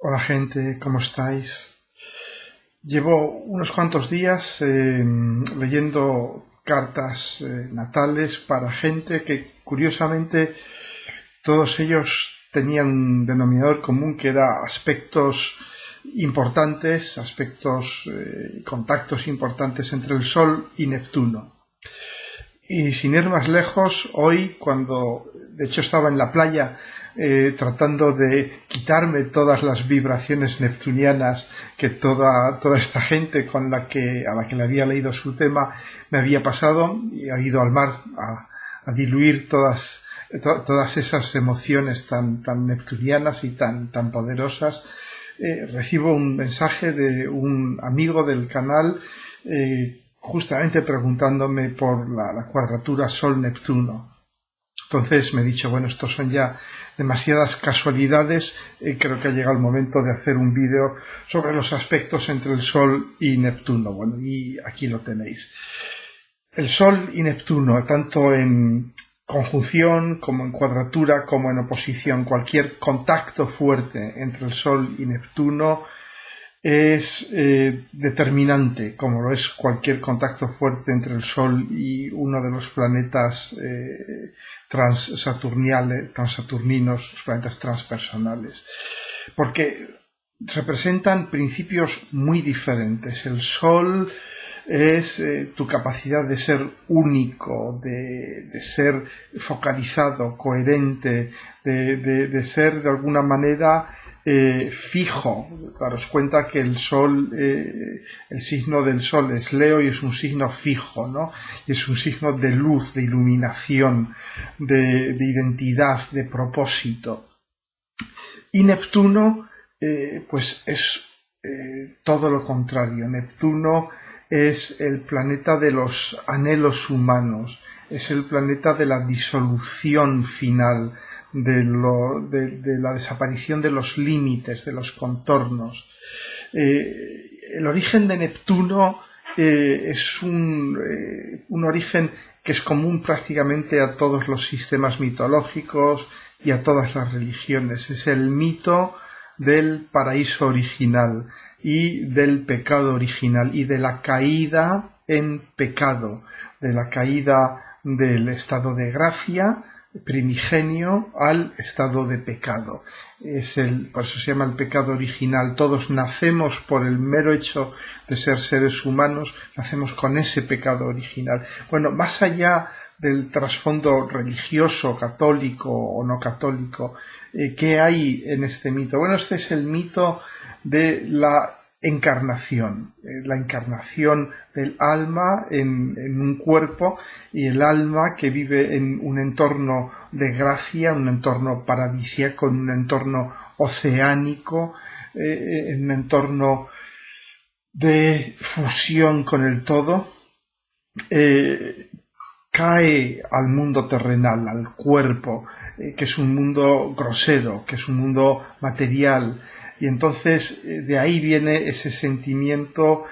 Hola gente, ¿cómo estáis? Llevo unos cuantos días leyendo cartas natales para gente que curiosamente todos ellos tenían un denominador común que era aspectos importantes, contactos importantes entre el Sol y Neptuno. Y sin ir más lejos, hoy cuando de hecho estaba en la playa tratando de quitarme todas las vibraciones neptunianas que toda esta gente a la que le había leído su tema me había pasado, y he ido al mar a diluir todas esas emociones tan neptunianas y tan poderosas. Recibo un mensaje de un amigo del canal justamente preguntándome por la cuadratura Sol-Neptuno. Entonces me he dicho, bueno, estos son ya demasiadas casualidades, creo que ha llegado el momento de hacer un vídeo sobre los aspectos entre el Sol y Neptuno. Bueno, y aquí lo tenéis. El Sol y Neptuno, tanto en conjunción como en cuadratura como en oposición, cualquier contacto fuerte entre el Sol y Neptuno es determinante, como lo es cualquier contacto fuerte entre el Sol y uno de los planetas transaturninos, los planetas transpersonales, porque representan principios muy diferentes. El Sol es tu capacidad de ser único, de ser focalizado, coherente, de ser de alguna manera fijo. Daros cuenta que el Sol, el signo del Sol es Leo y es un signo fijo, ¿no? Y es un signo de luz, de iluminación, de identidad, de propósito. Y Neptuno, pues es todo lo contrario. Neptuno es el planeta de los anhelos humanos, es el planeta de la disolución final, de la desaparición de los límites, de los contornos. El origen de Neptuno es un origen que es común prácticamente a todos los sistemas mitológicos y a todas las religiones. Es el mito del paraíso original y del pecado original y de la caída en pecado, de la caída del estado de gracia primigenio al estado de pecado. Por eso se llama el pecado original. Todos nacemos por el mero hecho de ser seres humanos, nacemos con ese pecado original. Bueno, más allá del trasfondo religioso, católico o no católico, ¿qué hay en este mito? Bueno, este es el mito de la encarnación del alma en un cuerpo, y el alma que vive en un entorno de gracia, un entorno paradisíaco, en un entorno oceánico, en un entorno de fusión con el todo, cae al mundo terrenal, al cuerpo, que es un mundo grosero, que es un mundo material. Y entonces de ahí viene ese sentimiento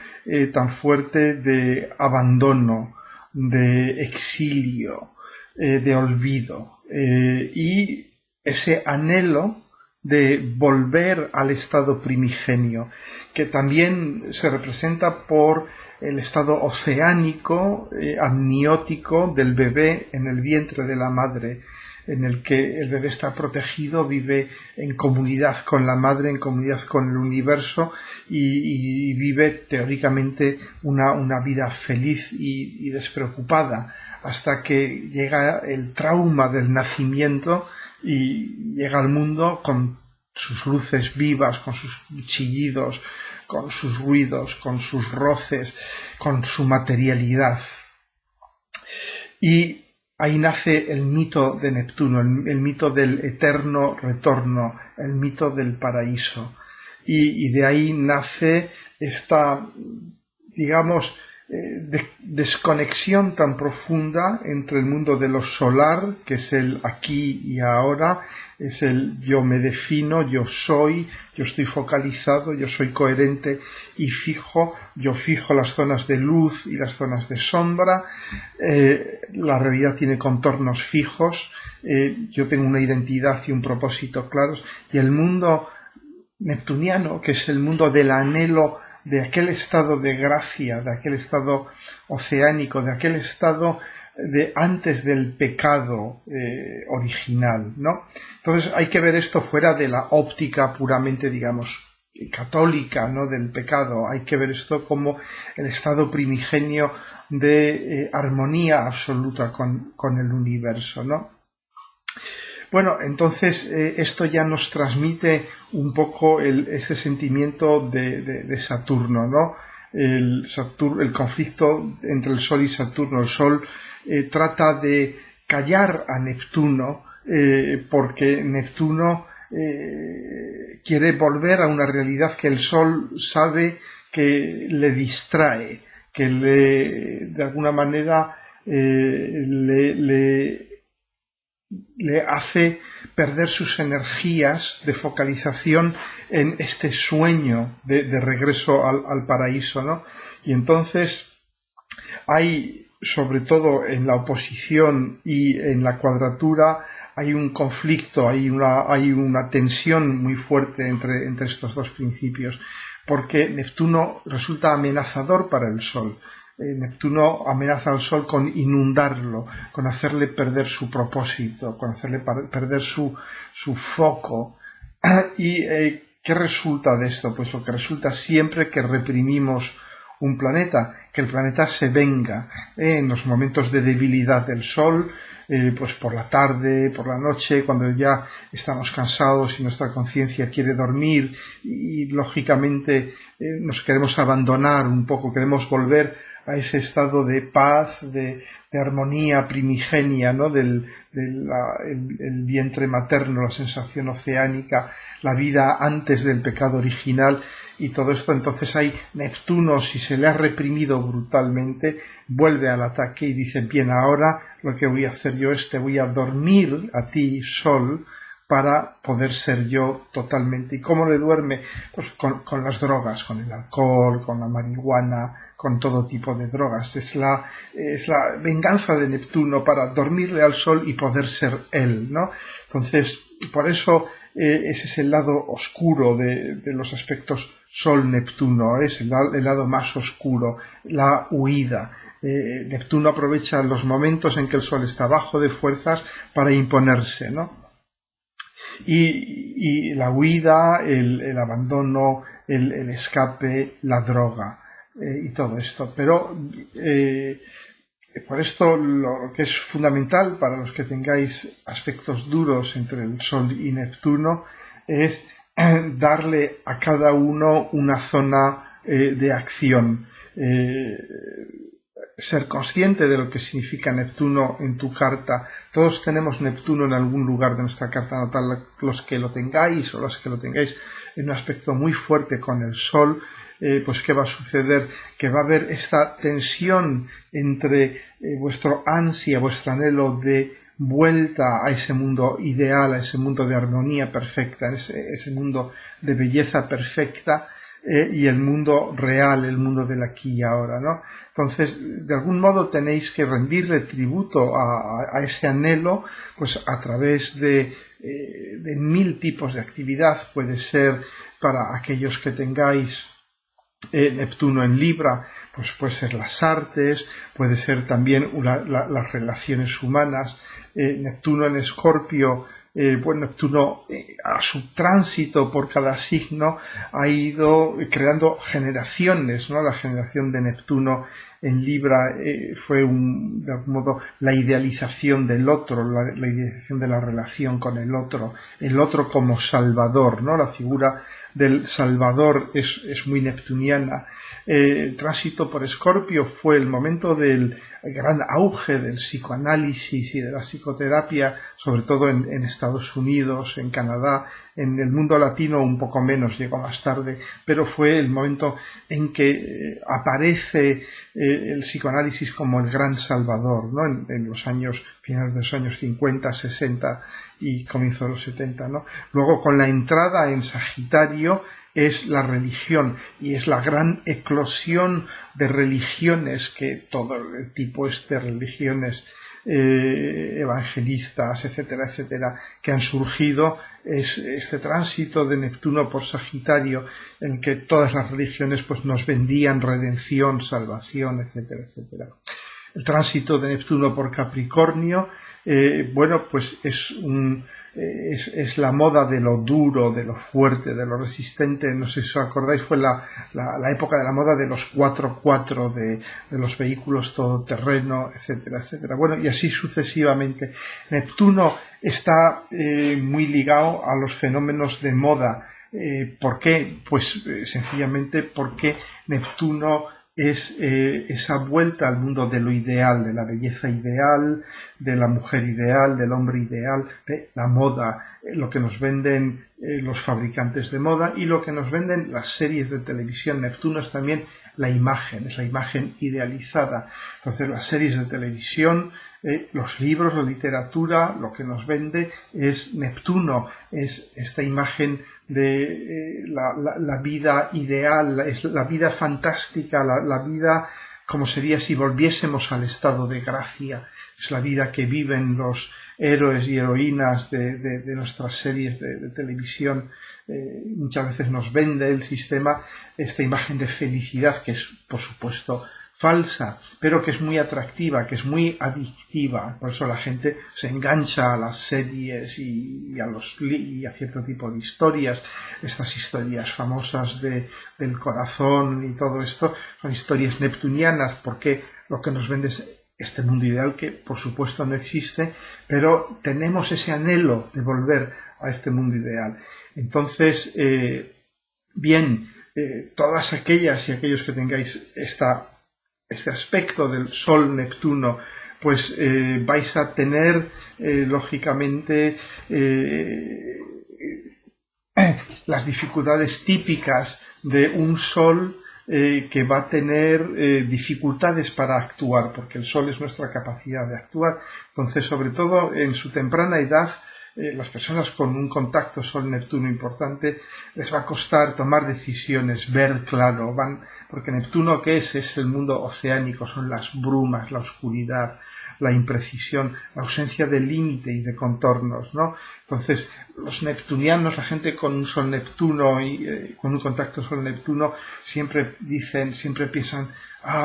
tan fuerte de abandono, de exilio, de olvido, y ese anhelo de volver al estado primigenio, que también se representa por el estado oceánico, amniótico del bebé en el vientre de la madre, en el que el bebé está protegido, vive en comunidad con la madre, en comunidad con el universo, y vive teóricamente una vida feliz y despreocupada, hasta que llega el trauma del nacimiento y llega al mundo con sus luces vivas, con sus chillidos, con sus ruidos, con sus roces, con su materialidad. Y ahí nace el mito de Neptuno, el mito del eterno retorno, el mito del paraíso. Y de ahí nace esta, digamos, desconexión tan profunda entre el mundo de lo solar, que es el aquí y ahora, es el yo me defino, yo soy, yo estoy focalizado, yo soy coherente y fijo, yo fijo las zonas de luz y las zonas de sombra, la realidad tiene contornos fijos, yo tengo una identidad y un propósito claros, y el mundo neptuniano, que es el mundo del anhelo de aquel estado de gracia, de aquel estado oceánico, de aquel estado de antes del pecado original, ¿no? Entonces hay que ver esto fuera de la óptica puramente, digamos, católica, ¿no?, del pecado. Hay que ver esto como el estado primigenio de armonía absoluta con el universo, ¿no? Bueno, entonces esto ya nos transmite un poco este sentimiento de Saturno, ¿no? El conflicto entre el Sol y Saturno. El Sol trata de callar a Neptuno porque Neptuno quiere volver a una realidad que el Sol sabe que le distrae, que de alguna manera le hace perder sus energías de focalización en este sueño de regreso al paraíso, ¿no? Y entonces hay, sobre todo en la oposición y en la cuadratura, hay un conflicto, hay una tensión muy fuerte entre estos dos principios, porque Neptuno resulta amenazador para el Sol. Neptuno amenaza al Sol con inundarlo, con hacerle perder su propósito, con hacerle perder su foco. ¿Y qué resulta de esto? Pues lo que resulta siempre que reprimimos un planeta, que el planeta se venga en los momentos de debilidad del Sol, pues por la tarde, por la noche, cuando ya estamos cansados y nuestra conciencia quiere dormir y lógicamente nos queremos abandonar un poco, queremos volver a ese estado de paz, de armonía primigenia, ¿no?, el vientre materno, la sensación oceánica, la vida antes del pecado original y todo esto. Entonces hay Neptuno, si se le ha reprimido brutalmente, vuelve al ataque y dice: bien, ahora lo que voy a hacer yo es te voy a dormir a ti, Sol, para poder ser yo totalmente. ¿Y cómo le duerme? Pues con las drogas, con el alcohol, con la marihuana, con todo tipo de drogas. Es la venganza de Neptuno para dormirle al Sol y poder ser él, ¿no? Entonces, por eso ese es el lado oscuro de los aspectos Sol-Neptuno, es el lado más oscuro, la huida. Neptuno aprovecha los momentos en que el Sol está bajo de fuerzas para imponerse, ¿no? Y la huida, el abandono, el escape, la droga y todo esto. Pero por esto lo que es fundamental para los que tengáis aspectos duros entre el Sol y Neptuno es darle a cada uno una zona de acción. Ser consciente de lo que significa Neptuno en tu carta. Todos tenemos Neptuno en algún lugar de nuestra carta natal, los que lo tengáis o los que lo tengáis en un aspecto muy fuerte con el Sol. Pues ¿qué va a suceder? Que va a haber esta tensión entre vuestro ansia, vuestro anhelo de vuelta a ese mundo ideal, a ese mundo de armonía perfecta, ese mundo de belleza perfecta, y el mundo real, el mundo del aquí y ahora, ¿no? Entonces, de algún modo tenéis que rendirle tributo a ese anhelo, pues a través de 1000 tipos de actividad. Puede ser para aquellos que tengáis Neptuno en Libra, pues puede ser las artes, puede ser también las relaciones humanas. Neptuno en Escorpio, Neptuno a su tránsito por cada signo ha ido creando generaciones, ¿no? La generación de Neptuno en Libra fue de algún modo la idealización del otro, la idealización de la relación con el otro como salvador, ¿no? La figura del Salvador es muy neptuniana. El tránsito por Escorpio fue el momento del gran auge del psicoanálisis y de la psicoterapia, sobre todo en Estados Unidos, en Canadá. En el mundo latino un poco menos, llegó más tarde, pero fue el momento en que aparece el psicoanálisis como el gran salvador, ¿no? En los años, finales de los años 50, 60 y comienzo de los 70, ¿no? Luego, con la entrada en Sagitario, es la religión, y es la gran eclosión de religiones, que todo el tipo de religiones evangelistas, etcétera, etcétera, que han surgido es este tránsito de Neptuno por Sagitario, en que todas las religiones pues nos vendían redención, salvación, etcétera, etcétera. El tránsito de Neptuno por Capricornio, bueno, pues es la moda de lo duro, de lo fuerte, de lo resistente. No sé si os acordáis, fue la época de la moda de los 4x4, de los vehículos todoterreno, etcétera, etcétera. Bueno, y así sucesivamente. Neptuno está muy ligado a los fenómenos de moda. ¿Por qué? Pues sencillamente porque Neptuno es esa vuelta al mundo de lo ideal, de la belleza ideal, de la mujer ideal, del hombre ideal, de la moda, lo que nos venden los fabricantes de moda y lo que nos venden las series de televisión. Neptuno es también la imagen, es la imagen idealizada. Entonces las series de televisión, los libros, la literatura, lo que nos vende es Neptuno, es esta imagen de la vida ideal, es la vida fantástica, la vida como sería si volviésemos al estado de gracia, es la vida que viven los héroes y heroínas de nuestras series de televisión. Muchas veces nos vende el sistema esta imagen de felicidad que es, por supuesto, falsa, pero que es muy atractiva, que es muy adictiva. Por eso la gente se engancha a las series y a cierto tipo de historias. Estas historias famosas del corazón y todo esto son historias neptunianas, porque lo que nos vende es este mundo ideal que por supuesto no existe, pero tenemos ese anhelo de volver a este mundo ideal. Entonces, todas aquellas y aquellos que tengáis este aspecto del Sol Neptuno, pues vais a tener lógicamente las dificultades típicas de un Sol que va a tener dificultades para actuar, porque el Sol es nuestra capacidad de actuar. Entonces, sobre todo en su temprana edad, las personas con un contacto Sol-Neptuno importante les va a costar tomar decisiones, ver claro, porque Neptuno, ¿qué es? Es el mundo oceánico, son las brumas, la oscuridad, la imprecisión, la ausencia de límite y de contornos, ¿no? Entonces, los neptunianos, la gente con un Sol Neptuno y con un contacto Sol Neptuno, siempre piensan,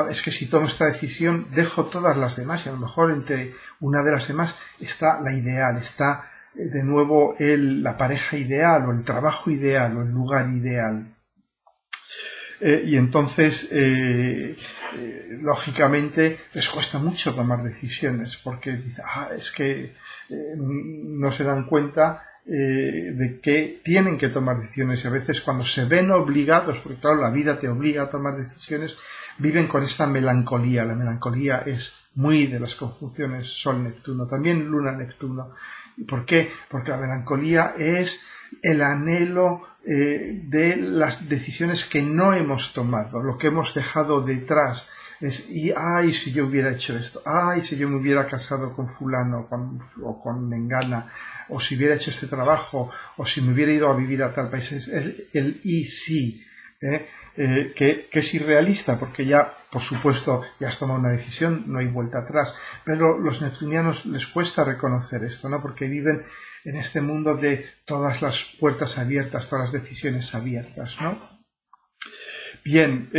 es que si tomo esta decisión, dejo todas las demás, y a lo mejor entre una de las demás está la ideal, está de nuevo la pareja ideal, o el trabajo ideal, o el lugar ideal. Y entonces, lógicamente, les cuesta mucho tomar decisiones, porque dicen, es que no se dan cuenta de que tienen que tomar decisiones, y a veces cuando se ven obligados, porque claro, la vida te obliga a tomar decisiones, viven con esta melancolía. La melancolía es muy de las conjunciones Sol-Neptuno, también Luna-Neptuno. ¿Por qué? Porque la melancolía es el anhelo de las decisiones que no hemos tomado, lo que hemos dejado detrás. Si yo hubiera hecho esto, si yo me hubiera casado con fulano o con mengana, o si hubiera hecho este trabajo, o si me hubiera ido a vivir a tal país. Es el y si, que es irrealista, porque ya, por supuesto, ya has tomado una decisión, no hay vuelta atrás. Pero los neptunianos les cuesta reconocer esto, ¿no? Porque viven en este mundo de todas las puertas abiertas, todas las decisiones abiertas, ¿no? Bien,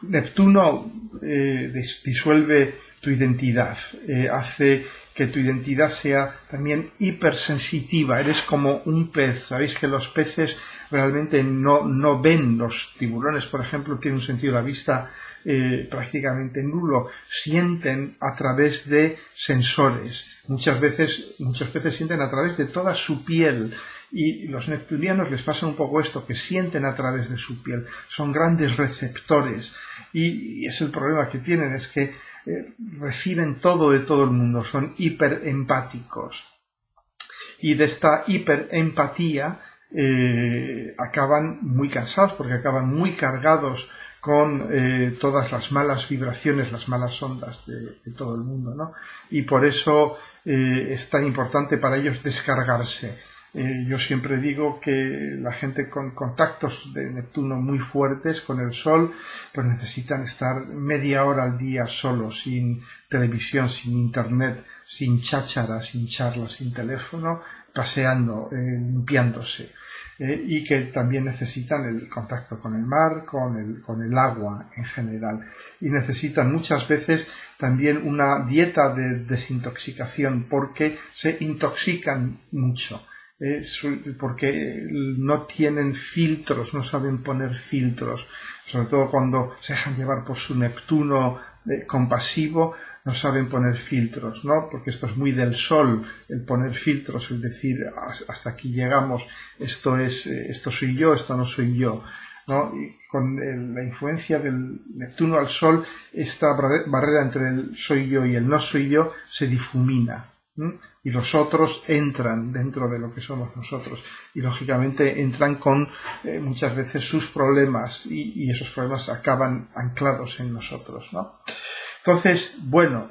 Neptuno disuelve tu identidad, hace que tu identidad sea también hipersensitiva. Eres como un pez. Sabéis que los peces realmente no ven. Los tiburones, por ejemplo, tienen un sentido de la vista prácticamente nulo. Sienten a través de sensores. Muchos peces sienten a través de toda su piel. Y los neptunianos les pasa un poco esto, que sienten a través de su piel. Son grandes receptores. Y es el problema que tienen, es que reciben todo de todo el mundo, son hiperempáticos. Y de esta hiperempatía acaban muy cansados, porque acaban muy cargados con todas las malas vibraciones, las malas ondas de todo el mundo, ¿no? Y por eso es tan importante para ellos descargarse. Yo siempre digo que la gente con contactos de Neptuno muy fuertes con el Sol, pues necesitan estar media hora al día solos, sin televisión, sin internet, sin cháchara, sin charla, sin teléfono, paseando, limpiándose. Y que también necesitan el contacto con el mar, con el agua en general. Y necesitan muchas veces también una dieta de desintoxicación porque se intoxican mucho. Porque no tienen filtros, no saben poner filtros, sobre todo cuando se dejan llevar por su Neptuno compasivo, no saben poner filtros, ¿no? Porque esto es muy del Sol, el poner filtros, es decir, hasta aquí llegamos, esto soy yo, esto no soy yo, ¿no? Y con la influencia del Neptuno al Sol, esta barrera entre el soy yo y el no soy yo se difumina. Y los otros entran dentro de lo que somos nosotros y lógicamente entran con muchas veces sus problemas y esos problemas acaban anclados en nosotros, ¿no? Entonces, bueno,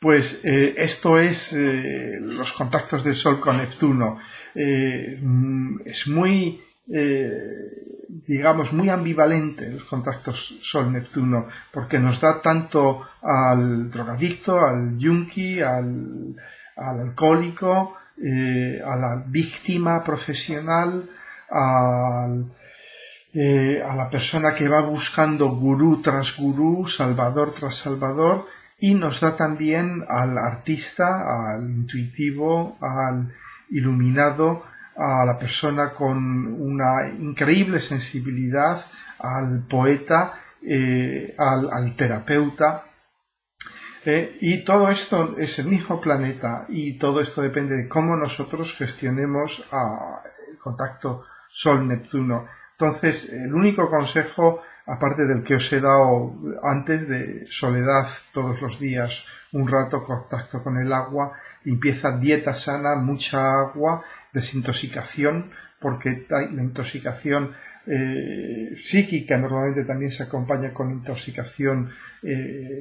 pues esto es los contactos del Sol con Neptuno. Es muy, digamos, muy ambivalente los contactos Sol-Neptuno, porque nos da tanto al drogadicto, al yunqui, al alcohólico, a la víctima profesional, a la persona que va buscando gurú tras gurú, salvador tras salvador, y nos da también al artista, al intuitivo, al iluminado, a la persona con una increíble sensibilidad, al poeta, al terapeuta. Y todo esto es el mismo planeta y todo esto depende de cómo nosotros gestionemos el contacto Sol-Neptuno. Entonces, el único consejo, aparte del que os he dado antes, de soledad todos los días, un rato, contacto con el agua, limpieza, dieta sana, mucha agua, desintoxicación, porque la intoxicación psíquica normalmente también se acompaña con intoxicación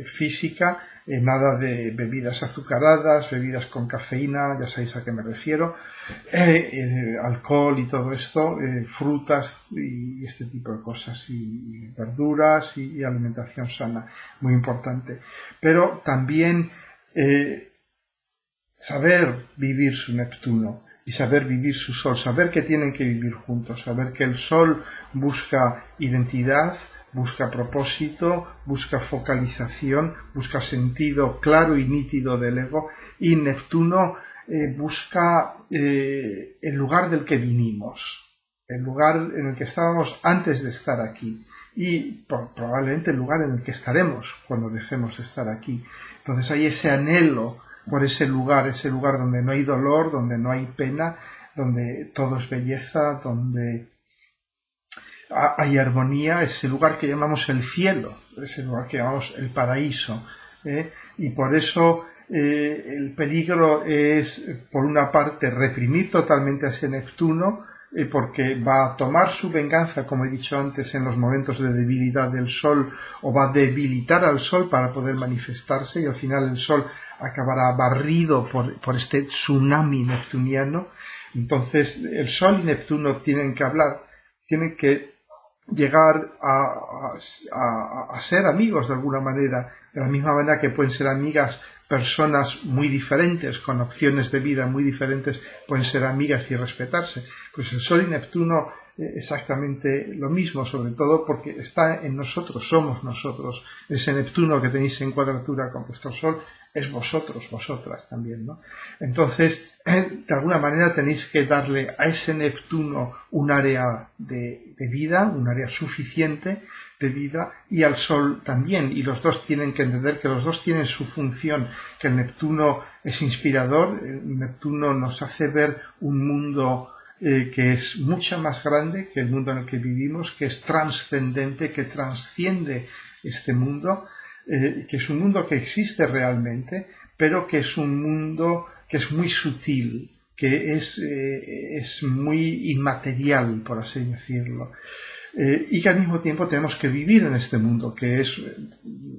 física, nada de bebidas azucaradas, bebidas con cafeína, ya sabéis a qué me refiero, alcohol y todo esto, frutas y este tipo de cosas, y verduras y alimentación sana, muy importante. Pero también saber vivir su Neptuno y saber vivir su Sol, saber que tienen que vivir juntos, saber que el Sol busca identidad, busca propósito, busca focalización, busca sentido claro y nítido del ego, y Neptuno busca el lugar del que vinimos, el lugar en el que estábamos antes de estar aquí y probablemente el lugar en el que estaremos cuando dejemos de estar aquí. Entonces hay ese anhelo por ese lugar donde no hay dolor, donde no hay pena, donde todo es belleza, donde hay armonía, ese lugar que llamamos el cielo, ese lugar que llamamos el paraíso. Y por eso el peligro es, por una parte, reprimir totalmente a ese Neptuno, porque va a tomar su venganza, como he dicho antes, en los momentos de debilidad del Sol, o va a debilitar al Sol para poder manifestarse, y al final el Sol acabará barrido por este tsunami neptuniano. Entonces el Sol y Neptuno tienen que hablar, tienen que llegar a ser amigos de alguna manera, de la misma manera que pueden ser amigas personas muy diferentes, con opciones de vida muy diferentes, pueden ser amigas y respetarse. Pues el Sol y Neptuno exactamente lo mismo, sobre todo porque está en nosotros, somos nosotros. Ese Neptuno que tenéis en cuadratura con vuestro Sol es vosotros, vosotras también, ¿no? Entonces, de alguna manera tenéis que darle a ese Neptuno un área de vida, un área suficiente de vida, y al Sol también, y los dos tienen que entender que los dos tienen su función, que el Neptuno es inspirador, el Neptuno nos hace ver un mundo que es mucho más grande que el mundo en el que vivimos, que es trascendente, que trasciende este mundo, que es un mundo que existe realmente, pero que es un mundo que es muy sutil, que es muy inmaterial, por así decirlo. Y que al mismo tiempo tenemos que vivir en este mundo, que es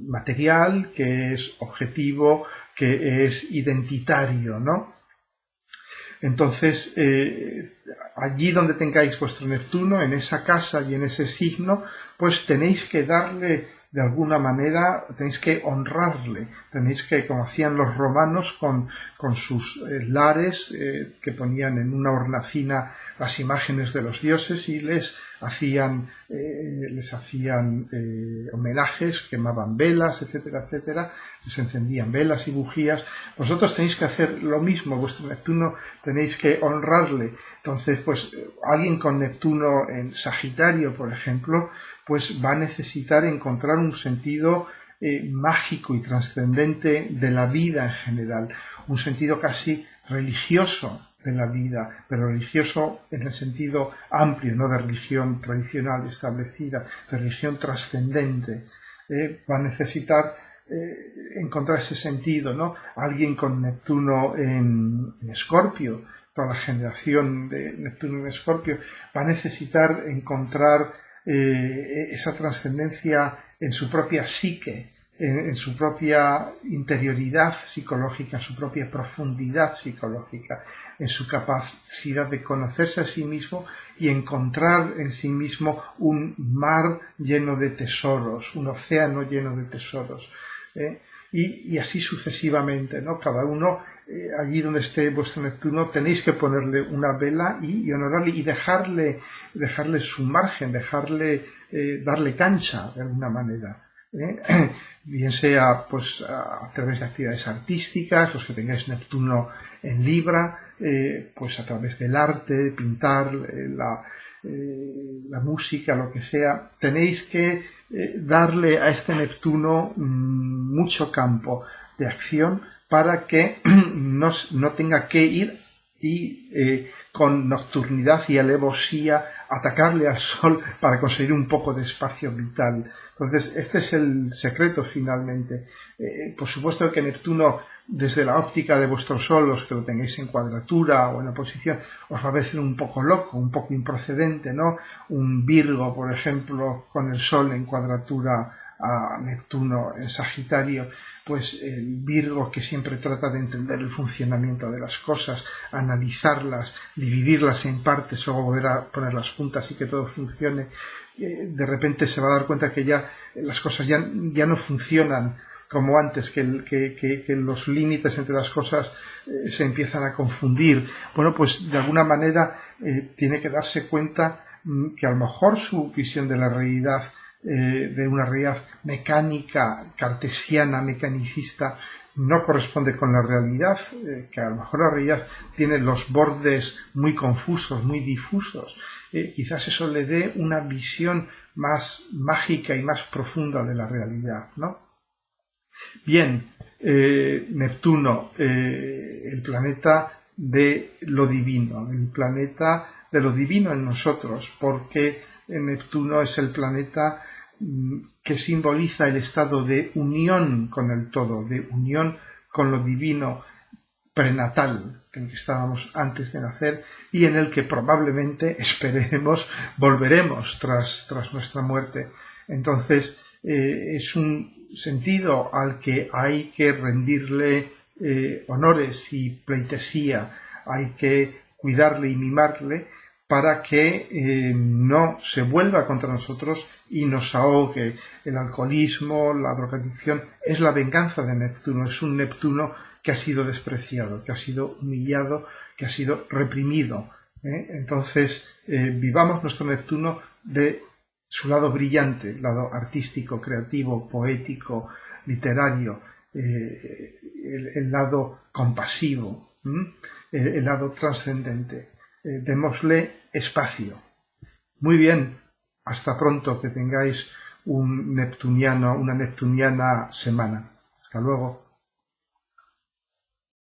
material, que es objetivo, que es identitario, ¿no? Entonces, allí donde tengáis vuestro Neptuno, en esa casa y en ese signo, pues tenéis que darle de alguna manera, tenéis que honrarle, tenéis que, como hacían los romanos con sus lares, que ponían en una hornacina las imágenes de los dioses y les hacían homenajes, quemaban velas, etcétera, etcétera, les encendían velas y bujías. Vosotros tenéis que hacer lo mismo, vuestro Neptuno tenéis que honrarle. Entonces, pues alguien con Neptuno en Sagitario, por ejemplo, pues va a necesitar encontrar un sentido mágico y trascendente de la vida en general, un sentido casi religioso de la vida, pero religioso en el sentido amplio, no de religión tradicional establecida, de religión trascendente. Va a necesitar encontrar ese sentido, ¿no? Alguien con Neptuno en Escorpio, toda la generación de Neptuno en Escorpio, va a necesitar encontrar esa trascendencia en su propia psique, en su propia interioridad psicológica, en su propia profundidad psicológica, en su capacidad de conocerse a sí mismo y encontrar en sí mismo un mar lleno de tesoros, un océano lleno de tesoros. Y así sucesivamente, ¿no? Cada uno, allí donde esté vuestro Neptuno, tenéis que ponerle una vela y honorarle y dejarle su margen, darle cancha de alguna manera. Bien sea pues a través de actividades artísticas, los que tengáis Neptuno en Libra, pues a través del arte, pintar, la música, lo que sea, tenéis que darle a este Neptuno mucho campo de acción para que no tenga que ir y con nocturnidad y alevosía atacarle al Sol para conseguir un poco de espacio vital. Entonces, este es el secreto finalmente. Por supuesto que Neptuno, desde la óptica de vuestro Sol, los que lo tengáis en cuadratura o en oposición, os va a parecer un poco loco, un poco improcedente, ¿no? Un Virgo, por ejemplo, con el Sol en cuadratura a Neptuno en Sagitario, pues el Virgo, que siempre trata de entender el funcionamiento de las cosas, analizarlas, dividirlas en partes, luego volver a ponerlas juntas y que todo funcione, de repente se va a dar cuenta que ya las cosas ya no funcionan como antes, que los límites entre las cosas se empiezan a confundir. Bueno, pues de alguna manera tiene que darse cuenta que a lo mejor su visión de la realidad, de una realidad mecánica, cartesiana, mecanicista, no corresponde con la realidad, que a lo mejor la realidad tiene los bordes muy confusos, muy difusos. Quizás eso le dé una visión más mágica y más profunda de la realidad, ¿no? Bien, Neptuno, el planeta de lo divino, el planeta de lo divino en nosotros, porque Neptuno es el planeta que simboliza el estado de unión con el todo, de unión con lo divino prenatal, en el que estábamos antes de nacer y en el que probablemente, esperemos, volveremos tras nuestra muerte. Entonces, es un sentido al que hay que rendirle honores y pleitesía, hay que cuidarle y mimarle para que no se vuelva contra nosotros y nos ahogue. El alcoholismo, la drogadicción, es la venganza de Neptuno, es un Neptuno que ha sido despreciado, que ha sido humillado, que ha sido reprimido. Entonces, vivamos nuestro Neptuno de su lado brillante, lado artístico, creativo, poético, literario, el lado compasivo, el lado trascendente. Démosle espacio. Muy bien, hasta pronto, que tengáis una neptuniana semana. Hasta luego.